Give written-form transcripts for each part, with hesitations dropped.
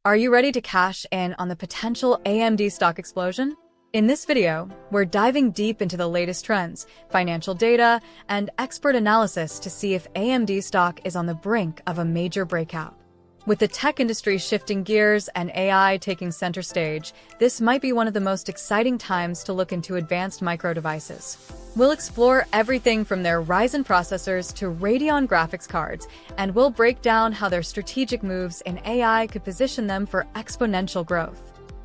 Are you ready to cash in on the potential AMD stock explosion? In this video, we're diving deep into the latest trends, financial data, and expert analysis to see if AMD stock is on the brink of a major breakout. With the tech industry shifting gears and AI taking center stage, this might be one of the most exciting times to look into advanced micro devices. We'll explore everything from their Ryzen processors to Radeon graphics cards, and we'll break down how their strategic moves in AI could position them for exponential growth.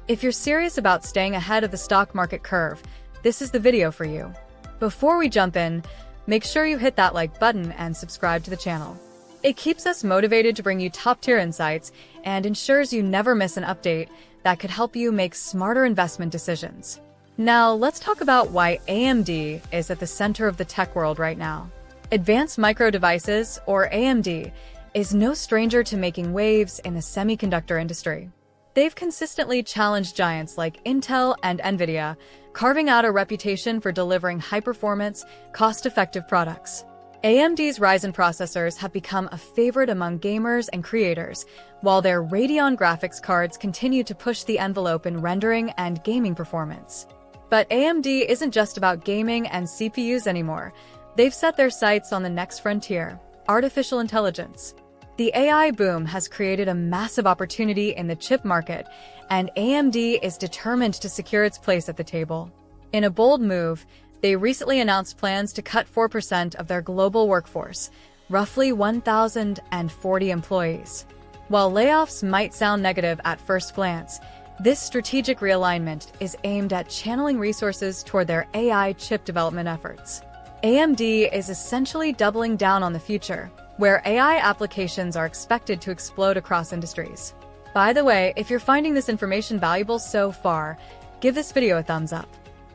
If you're serious about staying ahead of the stock market curve, this is the video for you. Before we jump in, make sure you hit that like button and subscribe to the channel. It keeps us motivated to bring you top-tier insights and ensures you never miss an update that could help you make smarter investment decisions. Now, let's talk about why AMD is at the center of the tech world right now. Advanced Micro Devices, or AMD, is no stranger to making waves in the semiconductor industry. They've consistently challenged giants like Intel and Nvidia, carving out a reputation for delivering high-performance, cost-effective products. AMD's Ryzen processors have become a favorite among gamers and creators, while their Radeon graphics cards continue to push the envelope in rendering and gaming performance. But AMD isn't just about gaming and CPUs anymore. They've set their sights on the next frontier, artificial intelligence. The AI boom has created a massive opportunity in the chip market, and AMD is determined to secure its place at the table. In a bold move, they recently announced plans to cut 4% of their global workforce, roughly 1,040 employees. While layoffs might sound negative at first glance, this strategic realignment is aimed at channeling resources toward their AI chip development efforts. AMD is essentially doubling down on the future, where AI applications are expected to explode across industries. By the way, if you're finding this information valuable so far, give this video a thumbs up.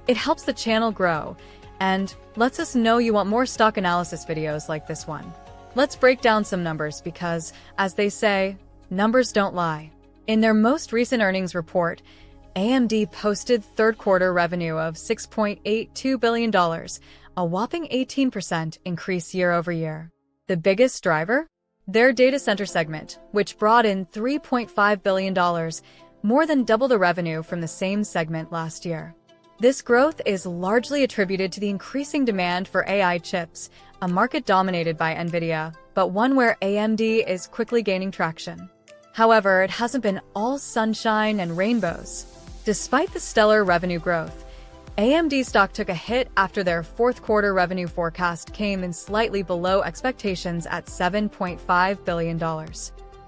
It helps the channel grow and lets us know you want more stock analysis videos like this one. Let's break down some numbers because, as they say, numbers don't lie. In their most recent earnings report, AMD posted third-quarter revenue of $6.82 billion, a whopping 18% increase year-over-year. The biggest driver? Their data center segment, which brought in $3.5 billion, more than double the revenue from the same segment last year. This growth is largely attributed to the increasing demand for AI chips, a market dominated by Nvidia, but one where AMD is quickly gaining traction. However, it hasn't been all sunshine and rainbows. Despite the stellar revenue growth, AMD stock took a hit after their fourth-quarter revenue forecast came in slightly below expectations at $7.5 billion.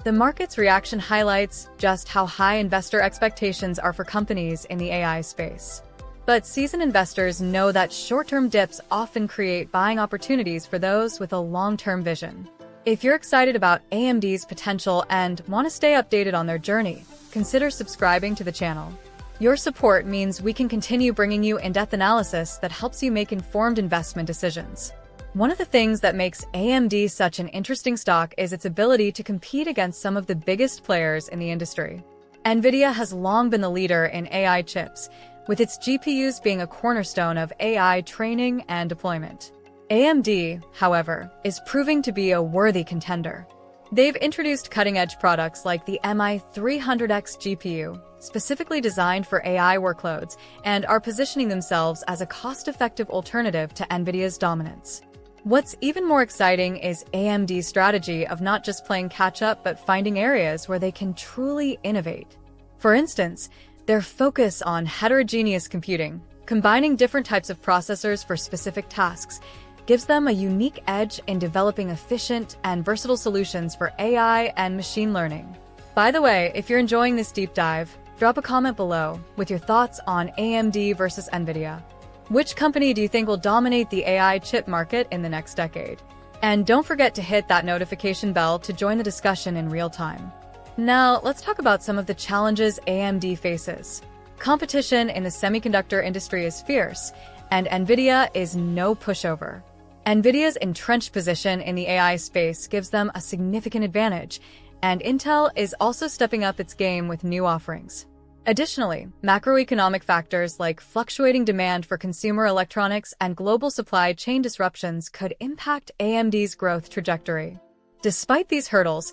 The market's reaction highlights just how high investor expectations are for companies in the AI space. But seasoned investors know that short-term dips often create buying opportunities for those with a long-term vision. If you're excited about AMD's potential and want to stay updated on their journey, consider subscribing to the channel. Your support means we can continue bringing you in-depth analysis that helps you make informed investment decisions. One of the things that makes AMD such an interesting stock is its ability to compete against some of the biggest players in the industry. Nvidia has long been the leader in AI chips, with its GPUs being a cornerstone of AI training and deployment. AMD, however, is proving to be a worthy contender. They've introduced cutting-edge products like the MI300X GPU, specifically designed for AI workloads, and are positioning themselves as a cost-effective alternative to Nvidia's dominance. What's even more exciting is AMD's strategy of not just playing catch-up but finding areas where they can truly innovate. For instance, their focus on heterogeneous computing, combining different types of processors for specific tasks, gives them a unique edge in developing efficient and versatile solutions for AI and machine learning. By the way, if you're enjoying this deep dive, drop a comment below with your thoughts on AMD versus Nvidia. Which company do you think will dominate the AI chip market in the next decade? And don't forget to hit that notification bell to join the discussion in real time. Now, let's talk about some of the challenges AMD faces. Competition in the semiconductor industry is fierce, and Nvidia is no pushover. Nvidia's entrenched position in the AI space gives them a significant advantage, and Intel is also stepping up its game with new offerings. Additionally, macroeconomic factors like fluctuating demand for consumer electronics and global supply chain disruptions could impact AMD's growth trajectory. Despite these hurdles,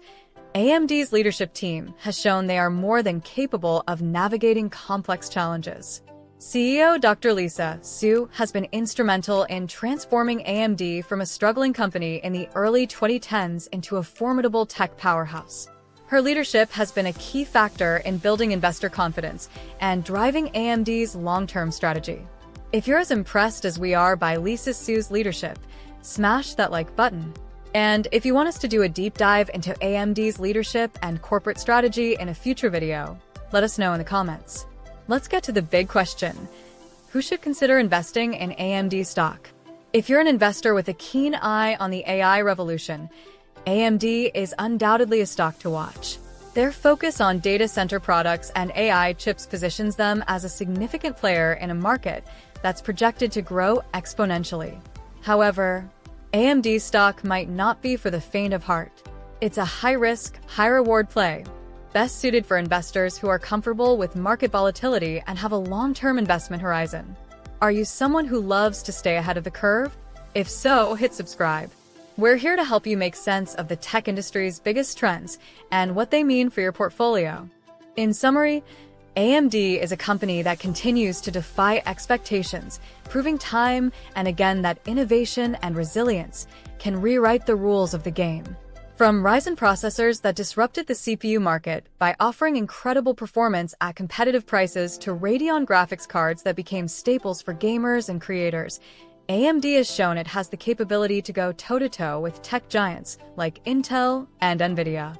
AMD's leadership team has shown they are more than capable of navigating complex challenges. CEO Dr. Lisa Su has been instrumental in transforming AMD from a struggling company in the early 2010s into a formidable tech powerhouse. Her leadership has been a key factor in building investor confidence and driving AMD's long-term strategy. If you're as impressed as we are by Lisa Su's leadership, smash that like button. And if you want us to do a deep dive into AMD's leadership and corporate strategy in a future video, let us know in the comments. Let's get to the big question. Who should consider investing in AMD stock? If you're an investor with a keen eye on the AI revolution, AMD is undoubtedly a stock to watch. Their focus on data center products and AI chips positions them as a significant player in a market that's projected to grow exponentially. However, AMD stock might not be for the faint of heart. It's a high-risk, high-reward play, best suited for investors who are comfortable with market volatility and have a long-term investment horizon. Are you someone who loves to stay ahead of the curve? If so, hit subscribe. We're here to help you make sense of the tech industry's biggest trends and what they mean for your portfolio. In summary, AMD is a company that continues to defy expectations, proving time and again that innovation and resilience can rewrite the rules of the game. From Ryzen processors that disrupted the CPU market by offering incredible performance at competitive prices to Radeon graphics cards that became staples for gamers and creators, AMD has shown it has the capability to go toe-to-toe with tech giants like Intel and Nvidia.